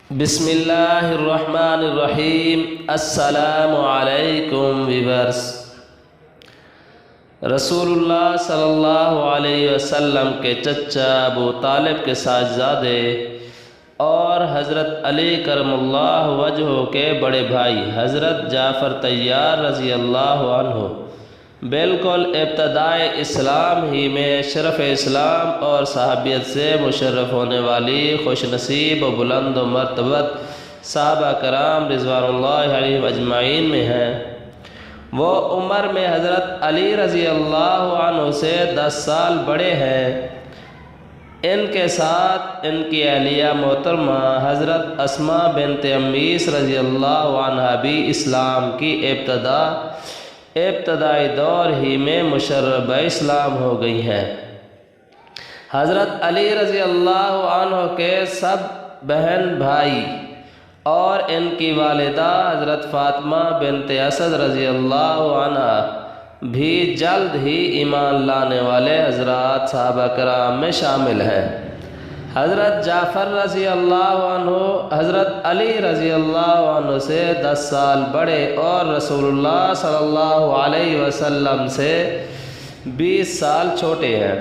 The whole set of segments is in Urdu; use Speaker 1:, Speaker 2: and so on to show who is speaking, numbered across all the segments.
Speaker 1: بسم اللہ الرحمن الرحیم۔ السلام علیکم ویورس۔ رسول اللہ صلی اللہ علیہ وسلم کے چچا ابو طالب کے صاحبزادے اور حضرت علی کرم اللہ وجہہ کے بڑے بھائی حضرت جعفر طیار رضی اللہ عنہ بالکل ابتدائے اسلام ہی میں شرف اسلام اور صحابیت سے مشرف ہونے والی خوش نصیب و بلند و مرتبت صحابہ کرام رضوان اللہ علیہم اجمعین میں ہیں۔ وہ عمر میں حضرت علی رضی اللہ عنہ سے 10 سال بڑے ہیں۔ ان کے ساتھ ان کی اہلیہ محترمہ حضرت اسماء بنت امیس رضی اللہ عنہ بھی اسلام کی ابتدائی دور ہی میں مشرف اسلام ہو گئی ہیں۔ حضرت علی رضی اللہ عنہ کے سب بہن بھائی اور ان کی والدہ حضرت فاطمہ بنت اسد رضی اللہ عنہ بھی جلد ہی ایمان لانے والے حضرات صحابہ کرام میں شامل ہیں۔ حضرت جعفر رضی اللہ عنہ حضرت علی رضی اللہ عنہ سے 10 سال بڑے اور رسول اللہ صلی اللہ علیہ وسلم سے 20 سال چھوٹے ہیں۔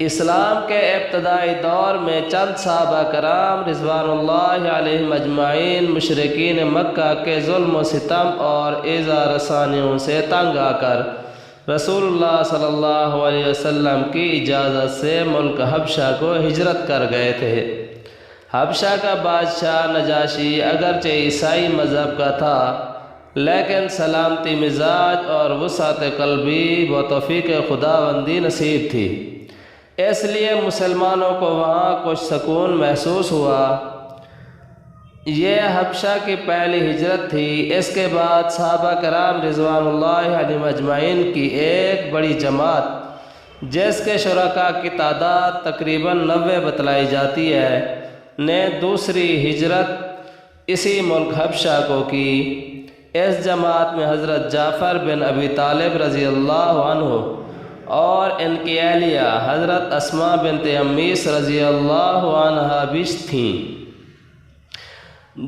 Speaker 1: اسلام کے ابتدائی دور میں چند صحابہ کرام رضوان اللہ علیہم اجمعین مشرکین مکہ کے ظلم و ستم اور ایذا رسانیوں سے تنگ آ کر رسول اللہ صلی اللہ علیہ وسلم کی اجازت سے ملک حبشہ کو ہجرت کر گئے تھے۔ حبشہ کا بادشاہ نجاشی اگرچہ عیسائی مذہب کا تھا لیکن سلامتی مزاج اور وسعت قلبی و توفیق خداوندی نصیب تھی، اس لیے مسلمانوں کو وہاں کچھ سکون محسوس ہوا۔ یہ حبشہ کی پہلی ہجرت تھی۔ اس کے بعد صحابہ کرام رضوان اللہ علیہم اجمعین کی ایک بڑی جماعت جس کے شرکاء کی تعداد تقریباً 90 بتلائی جاتی ہے نے دوسری ہجرت اسی ملک حبشہ کو کی۔ اس جماعت میں حضرت جعفر بن ابی طالب رضی اللہ عنہ اور ان کی اہلیہ حضرت اسماء بنت امیس رضی اللہ عنہ بھی تھیں۔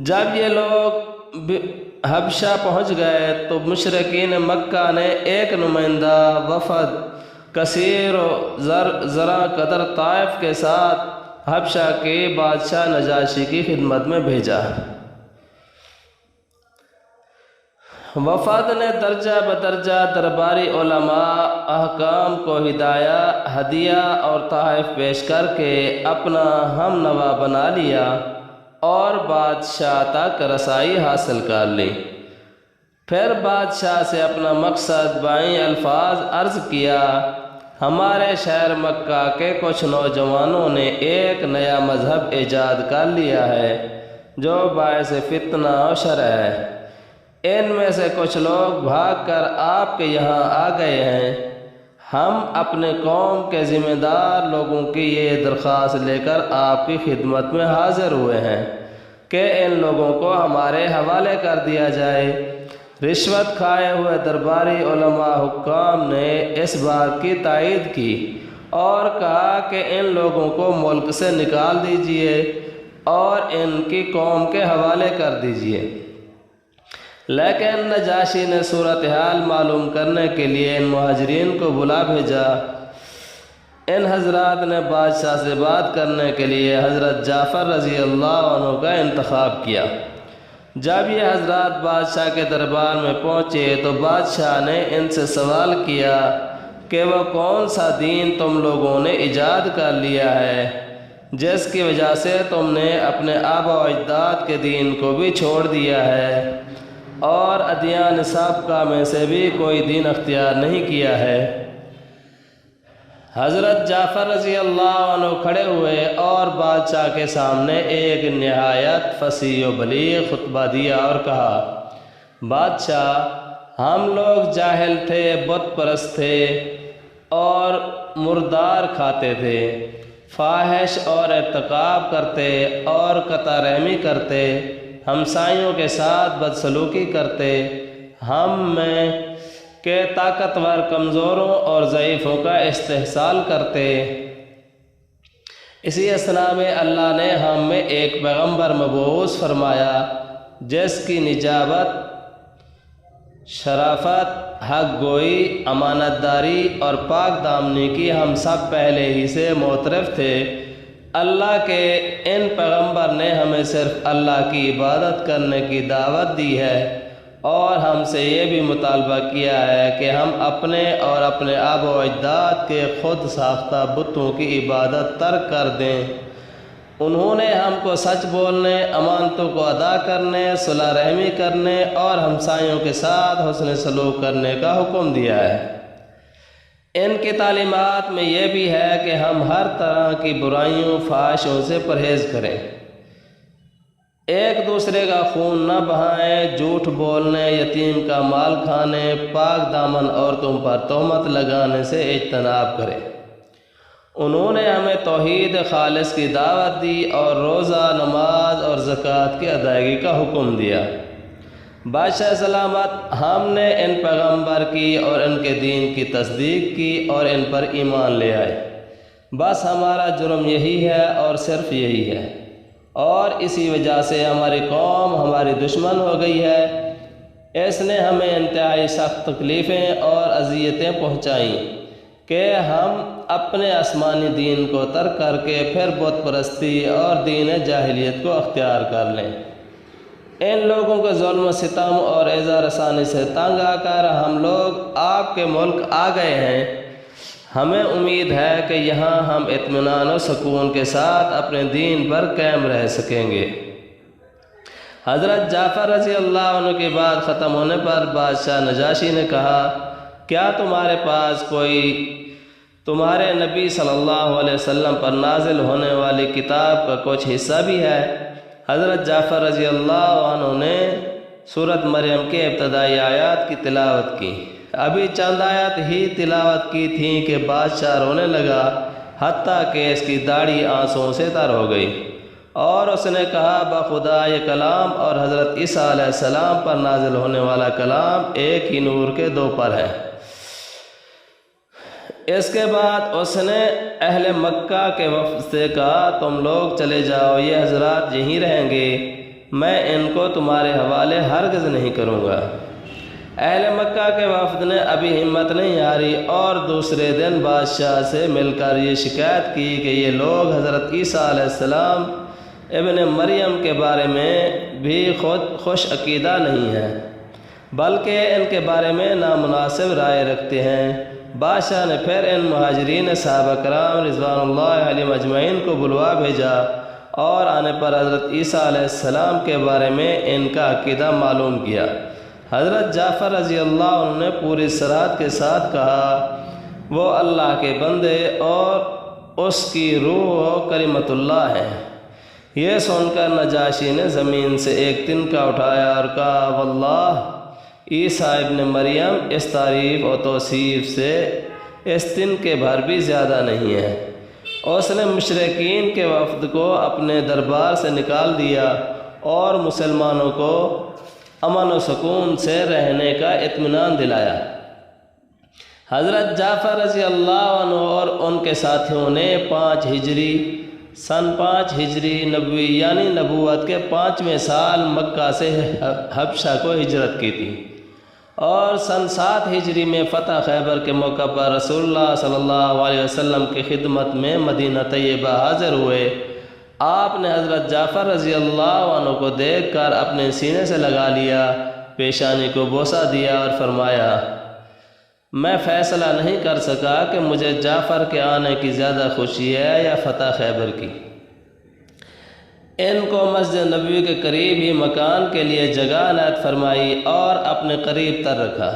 Speaker 1: جب یہ لوگ حبشہ پہنچ گئے تو مشرکین مکہ نے ایک نمائندہ وفد کثیر و ذرا قدر طائف کے ساتھ حبشہ کے بادشاہ نجاشی کی خدمت میں بھیجا۔ وفد نے درجہ بدرجہ درباری علماء احکام کو ہدیہ اور تحائف پیش کر کے اپنا ہم نوا بنا لیا اور بادشاہ تک رسائی حاصل کر لی۔ پھر بادشاہ سے اپنا مقصد بائیں الفاظ عرض کیا۔ ہمارے شہر مکہ کے کچھ نوجوانوں نے ایک نیا مذہب ایجاد کر لیا ہے جو باعث فتنہ و شر ہے۔ ان میں سے کچھ لوگ بھاگ کر آپ کے یہاں آ گئے ہیں۔ ہم اپنے قوم کے ذمہ دار لوگوں کی یہ درخواست لے کر آپ کی خدمت میں حاضر ہوئے ہیں کہ ان لوگوں کو ہمارے حوالے کر دیا جائے۔ رشوت کھائے ہوئے درباری علماء حکام نے اس بات کی تائید کی اور کہا کہ ان لوگوں کو ملک سے نکال دیجیے اور ان کی قوم کے حوالے کر دیجیے۔ لیکن نجاشی نے صورتحال معلوم کرنے کے لیے ان مہاجرین کو بلا بھیجا۔ ان حضرات نے بادشاہ سے بات کرنے کے لیے حضرت جعفر رضی اللہ عنہ کا انتخاب کیا۔ جب یہ حضرات بادشاہ کے دربار میں پہنچے تو بادشاہ نے ان سے سوال کیا کہ وہ کون سا دین تم لوگوں نے ایجاد کر لیا ہے جس کی وجہ سے تم نے اپنے آبا و اجداد کے دین کو بھی چھوڑ دیا ہے اور ادیان سابقہ میں سے بھی کوئی دین اختیار نہیں کیا ہے۔ حضرت جعفر رضی اللہ عنہ کھڑے ہوئے اور بادشاہ کے سامنے ایک نہایت فصیح و بلیغ خطبہ دیا اور کہا، بادشاہ، ہم لوگ جاہل تھے، بت پرست تھے اور مردار کھاتے تھے، فاحش اور ارتکاب کرتے اور قطع رحمی کرتے، ہمسائیوں کے ساتھ بدسلوکی کرتے، ہم میں کہ طاقتور کمزوروں اور ضعیفوں کا استحصال کرتے، اسی اثنا میں اللہ نے ہم میں ایک پیغمبر مبعوث فرمایا جس کی نجابت، شرافت، حق گوئی، امانت داری اور پاک دامنی کی ہم سب پہلے ہی سے معترف تھے۔ اللہ کے ان پیغمبر نے ہمیں صرف اللہ کی عبادت کرنے کی دعوت دی ہے اور ہم سے یہ بھی مطالبہ کیا ہے کہ ہم اپنے اور اپنے آب و اجداد کے خود ساختہ بتوں کی عبادت ترک کر دیں۔ انہوں نے ہم کو سچ بولنے، امانتوں کو ادا کرنے، صلح رحمی کرنے اور ہمسایوں کے ساتھ حسن سلوک کرنے کا حکم دیا ہے۔ ان کی تعلیمات میں یہ بھی ہے کہ ہم ہر طرح کی برائیوں، فحاشوں سے پرہیز کریں، ایک دوسرے کا خون نہ بہائیں، جھوٹ بولنے، یتیم کا مال کھانے، پاک دامن عورتوں پر تہمت لگانے سے اجتناب کریں۔ انہوں نے ہمیں توحید خالص کی دعوت دی اور روزہ، نماز اور زکوٰۃ کی ادائیگی کا حکم دیا۔ بادشاہ سلامت، ہم نے ان پیغمبر کی اور ان کے دین کی تصدیق کی اور ان پر ایمان لے آئے۔ بس ہمارا جرم یہی ہے اور صرف یہی ہے، اور اسی وجہ سے ہماری قوم ہماری دشمن ہو گئی ہے۔ اس نے ہمیں انتہائی سخت تکلیفیں اور اذیتیں پہنچائیں کہ ہم اپنے آسمانی دین کو ترک کر کے پھر بت پرستی اور دین جاہلیت کو اختیار کر لیں۔ ان لوگوں کے ظلم و ستم اور ایذا رسانی سے تنگ آ کر ہم لوگ آپ کے ملک آ گئے ہیں۔ ہمیں امید ہے کہ یہاں ہم اطمینان و سکون کے ساتھ اپنے دین پر قائم رہ سکیں گے۔ حضرت جعفر رضی اللہ عنہ کی بات ختم ہونے پر بادشاہ نجاشی نے کہا، کیا تمہارے پاس کوئی تمہارے نبی صلی اللہ علیہ وسلم پر نازل ہونے والی کتاب کا کچھ حصہ بھی ہے؟ حضرت جعفر رضی اللہ عنہ نے سورۃ مریم کے ابتدائی آیات کی تلاوت کی۔ ابھی چند آیات ہی تلاوت کی تھیں کہ بادشاہ رونے لگا، حتیٰ کہ اس کی داڑھی آنسوؤں سے تر ہو گئی، اور اس نے کہا، بخدا یہ کلام اور حضرت عیسیٰ علیہ السلام پر نازل ہونے والا کلام ایک ہی نور کے دو پر ہے۔ اس کے بعد اس نے اہل مکہ کے وفد سے کہا، تم لوگ چلے جاؤ، یہ حضرات یہیں رہیں گے، میں ان کو تمہارے حوالے ہرگز نہیں کروں گا۔ اہل مکہ کے وفد نے ابھی ہمت نہیں ہاری اور دوسرے دن بادشاہ سے مل کر یہ شکایت کی کہ یہ لوگ حضرت عیسیٰ علیہ السلام ابن مریم کے بارے میں بھی خود خوش عقیدہ نہیں ہیں، بلکہ ان کے بارے میں نامناسب رائے رکھتے ہیں۔ بادشاہ نے پھر ان مہاجرین صحابہ کرام رضوان اللہ علیہم اجمعین کو بلوا بھیجا اور آنے پر حضرت عیسیٰ علیہ السلام کے بارے میں ان کا عقیدہ معلوم کیا۔ حضرت جعفر رضی اللہ عنہ نے پوری صراحت کے ساتھ کہا، وہ اللہ کے بندے اور اس کی روح و کلمۃ اللہ ہے۔ یہ سن کر نجاشی نے زمین سے ایک تنکا اٹھایا اور کہا، واللہ عیسیٰ ابن مریم اس تعریف و توصیف سے اس تنکے بھر بھی زیادہ نہیں ہے۔ اس نے مشرکین کے وفد کو اپنے دربار سے نکال دیا اور مسلمانوں کو امن و سکون سے رہنے کا اطمینان دلایا۔ حضرت جعفر رضی اللہ عنہ اور ان کے ساتھیوں نے 5 ہجری سن 5 ہجری نبوی یعنی نبوت کے 5ویں سال مکہ سے حبشہ کو ہجرت کی تھی، اور سن 7 ہجری میں فتح خیبر کے موقع پر رسول اللہ صلی اللہ علیہ وسلم کی خدمت میں مدینہ طیبہ حاضر ہوئے۔ آپ نے حضرت جعفر رضی اللہ عنہ کو دیکھ کر اپنے سینے سے لگا لیا، پیشانی کو بوسہ دیا اور فرمایا، میں فیصلہ نہیں کر سکا کہ مجھے جعفر کے آنے کی زیادہ خوشی ہے یا فتح خیبر کی۔ ان کو مسجد نبوی کے قریب ہی مکان کے لیے جگہ عنایت فرمائی اور اپنے قریب تر رکھا۔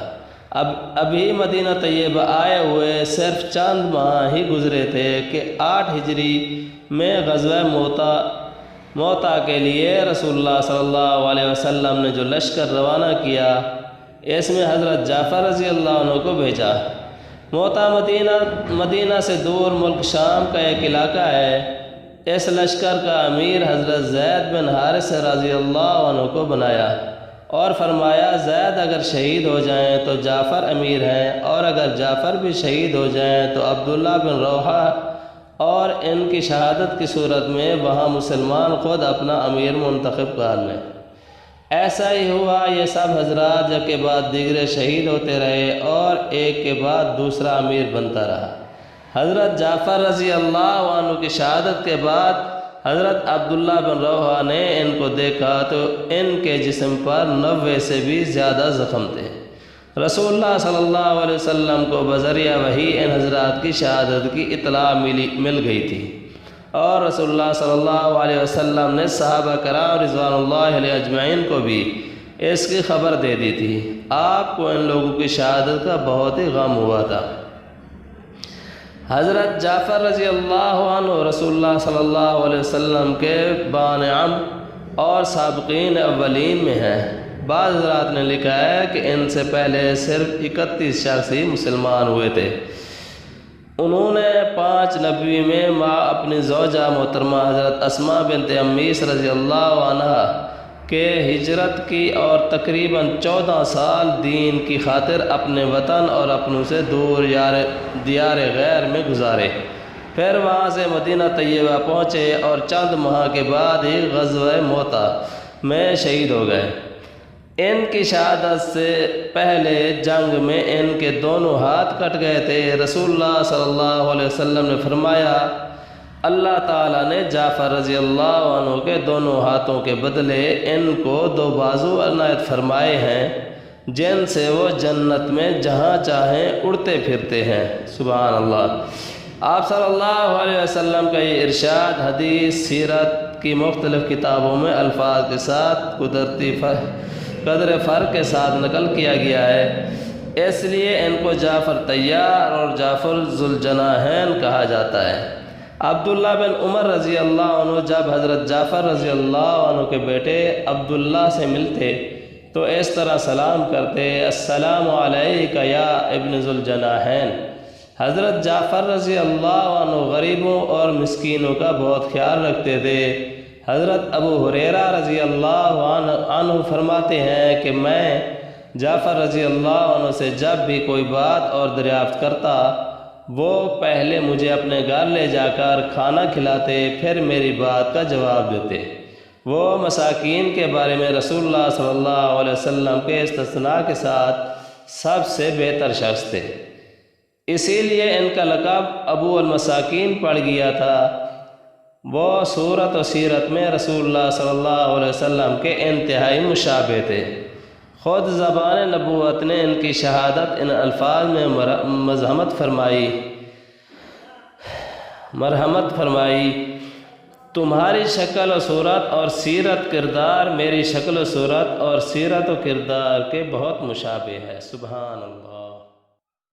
Speaker 1: ابھی مدینہ طیبہ آئے ہوئے صرف چند ماہ ہی گزرے تھے کہ 8 ہجری میں غزوہ موتا کے لیے رسول اللہ صلی اللہ علیہ وسلم نے جو لشکر روانہ کیا، اس میں حضرت جعفر رضی اللہ عنہ کو بھیجا۔ موتا مدینہ سے دور ملک شام کا ایک علاقہ ہے۔ اس لشکر کا امیر حضرت زید بن حارث رضی اللہ عنہ کو بنایا اور فرمایا، زید اگر شہید ہو جائیں تو جعفر امیر ہیں، اور اگر جعفر بھی شہید ہو جائیں تو عبداللہ بن روحہ اور ان کی شہادت کی صورت میں وہاں مسلمان خود اپنا امیر منتخب کر لیں۔ ایسا ہی ہوا، یہ سب حضرات یک کے بعد دیگرے شہید ہوتے رہے اور ایک کے بعد دوسرا امیر بنتا رہا۔ حضرت جعفر رضی اللہ عنہ کی شہادت کے بعد حضرت عبداللہ بن رواحہ نے ان کو دیکھا تو ان کے جسم پر 90 سے بھی زیادہ زخم تھے۔ رسول اللہ صلی اللہ علیہ وسلم کو بذریعہ وحی ان حضرات کی شہادت کی اطلاع مل گئی تھی، اور رسول اللہ صلی اللہ علیہ وسلم نے صحابہ کرام رضوان اللہ علیہ اجمعین کو بھی اس کی خبر دے دی تھی۔ آپ کو ان لوگوں کی شہادت کا بہت ہی غم ہوا تھا۔ حضرت جعفر رضی اللہ عنہ رسول اللہ صلی اللہ علیہ وسلم کے بانعم اور سابقین اولین میں ہیں۔ بعض حضرات نے لکھا ہے کہ ان سے پہلے صرف 31 شخص ہی مسلمان ہوئے تھے۔ انہوں نے 5 نبوی میں ماں اپنی زوجہ محترمہ حضرت اسماء بنت امیس رضی اللہ عنہ کے ہجرت کی اور تقریباً 14 سال دین کی خاطر اپنے وطن اور اپنوں سے دور دیار غیر میں گزارے۔ پھر وہاں سے مدینہ طیبہ پہنچے اور چند ماہ کے بعد ہی غزوہ موتا میں شہید ہو گئے۔ ان کی شہادت سے پہلے جنگ میں ان کے دونوں ہاتھ کٹ گئے تھے۔ رسول اللہ صلی اللہ علیہ وسلم نے فرمایا، اللہ تعالیٰ نے جعفر رضی اللہ عنہ کے دونوں ہاتھوں کے بدلے ان کو 2 بازو عنایت فرمائے ہیں، جن سے وہ جنت میں جہاں چاہیں اڑتے پھرتے ہیں۔ سبحان اللہ۔ آپ صلی اللہ علیہ وسلم کا یہ ارشاد حدیث سیرت کی مختلف کتابوں میں الفاظ کے ساتھ قدر فرق کے ساتھ نقل کیا گیا ہے، اس لیے ان کو جعفر طیار اور جعفر ذوالجناحین کہا جاتا ہے۔ عبداللہ بن عمر رضی اللہ عنہ جب حضرت جعفر رضی اللہ عنہ کے بیٹے عبداللہ سے ملتے تو اس طرح سلام کرتے، السلام علیک یا ابن ذوالجناحین۔ حضرت جعفر رضی اللہ عنہ غریبوں اور مسکینوں کا بہت خیال رکھتے تھے۔ حضرت ابو ہریرہ رضی اللہ عنہ فرماتے ہیں کہ میں جعفر رضی اللہ عنہ سے جب بھی کوئی بات اور دریافت کرتا، وہ پہلے مجھے اپنے گھر لے جا کر کھانا کھلاتے، پھر میری بات کا جواب دیتے۔ وہ مساکین کے بارے میں رسول اللہ صلی اللہ علیہ وسلم کے استثناء کے ساتھ سب سے بہتر شخص تھے، اسی لیے ان کا لقب ابو المساکین پڑ گیا تھا۔ وہ صورت و سیرت میں رسول اللہ صلی اللہ علیہ وسلم کے انتہائی مشابہ تھے۔ خود زبان نبوت نے ان کی شہادت ان الفاظ میں مرحمت فرمائی، تمہاری شکل و صورت اور سیرت کردار میری شکل و صورت اور سیرت و کردار کے بہت مشابہ ہے۔ سبحان اللہ۔